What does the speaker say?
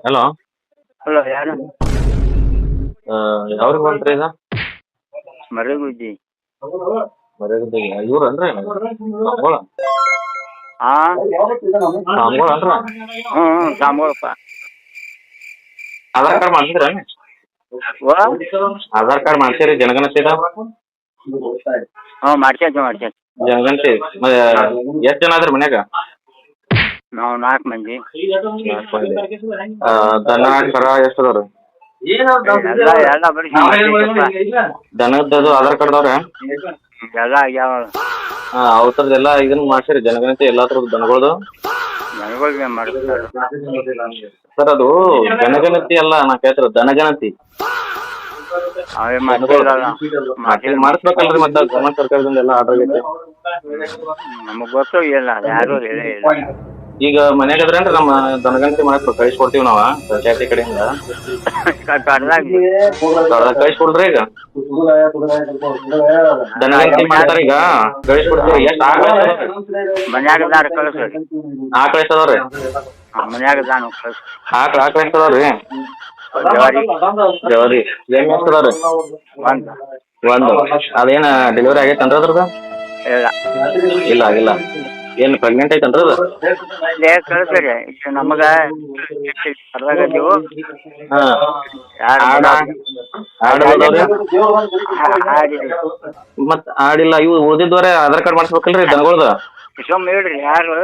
Hello. Hello ಯಾರು? ಯಾವ್ರಿಗೆ ಬಂತ್ರಿ ಇದು? ಮರಗುಜ್ಜಿ. ಮರ್ಯಾದಿಗೆ ಇವ್ರನ್ರಿ ಸಾಮ್ಗೋಳ? ಹಾ ಸಾಮ್ಗೋಳ ಅಲ್ರ? ಸಾಂಬೋಳಪ್ಪ. ಆಧಾರ್ ಕಾರ್ಡ್ ಮಾಡ್ಸಿದ್ರ? ಆಧಾರ್ ಕಾರ್ಡ್ ಮಾಡ್ಸಿರಿ ಜನಗಣತಿದ? ಮಾಡ್ಸ್ಯಾಕ. ಜನಗಣತಿ ಎಷ್ಟ್ ಜನ ಅದ್ರಿ ಮನ್ಯಾಗ? ನಾವು 4 ಮಂದಿ. ದನ ಕರ ಎಷ್ಟು ಅದಾವ್ರಿ? ಎಲ್ಲ ಬರೀ ದನದ್ದು ಆಧಾರ್ ಕಾರ್ಡ್ ಅದಾವ್ರಿ? ಎಲ್ಲ ಆಗ್ಯಾವ. ಅವತ್ರದ್ದೆಲ್ಲ ಇದನ್ನ ಮಾಡ್ಸಿರಿ ಜನಗಣತಿ ಎಲ್ಲಾ ತರದ ದನಗಳದು? ನನಗಳಿಗೆ ಮಾಡ್ತಾರೆ ಸರ್ ಅದು ಜನಗಣತಿ ಅಲ್ಲ ನಾ ಕೇಳ್ತಿರೋದು ದನಗಣತಿ. ಅವೇ ಮಾಡ್ತಿರಲ್ಲ. ಮಾಡಿಸ್ಬೇಕಲ್ರಿ ಮತ್ತೆ ಗವರ್ಮೆಂಟ್ ಸರ್ಕಾರದಿಂದ ಎಲ್ಲ ಆರ್ಡರ್ ಐತಿ. ನಮಗ್ ಗೊತ್ತು ಇಲ್ಲ ಯಾರು ಹೇಳೇ ಇಲ್ಲ. ಈಗ ಮನ್ಯಾಗ ಅದ್ರೇನ್ರಿ ನಮ್ಮ ದನಗಣತಿ ಮಾಡಕ್ ಕಳಿಸ್ಕೊಡ್ತೀವಿ ನಾವ ಪಂಚಾಯತಿ ಕಡೆಯಿಂದ. ಕಳಿಸ್ಕೊಡ್ರಿ ಈಗ ದನಗಣತಿ ಮಾಡ್ತಾರ ಈಗ ಕಳಿಸ್ಕೊಡ್ತೀವಿ. ಎಷ್ಟು ಮನ್ಯಾಗದಾರ ಕಳಿಸ್ರಿ. ಆಕಳ ಎಷ್ಟು ಅದಾವ್ರಿ? ಮನ್ಯಾಗದಾನ ಕಳಿಸ್. ಆಕಳ ಎಷ್ಟು ಅದಾವ್ರಿ? ಜವಾರಿ ಎಮ್ಮೆ ಎಷ್ಟು ಅದಾವ್ರಿ? ಒಂದು. ಅದೇನ ಡೆಲಿವರಿ ಆಗೈತೇನ್ರಿ ಅದ್ರದ್ದು? ಇಲ್ಲ ಆಗಿಲ್ಲ. ಏನು ಪ್ರೆಗ್ನೆಂಟ್ ಐತೇನ್ರಿ ಅದು? ಕಳಿಸ್ರಿ ನಮಗ ಅರ್ಧಾಗದೀವು. ಮತ್ ಆಡಿಲ್ಲ ಇವು ಉಳಿದಿದ್ವರೆ ಆಧಾರ್ ಕಾರ್ಡ್ ಮಾಡಿಸ್ಬೇಕಲ್ರಿ ದನಗಳದ? ಸುಮ್ ಹೇಳ್ರಿ ಯಾರು?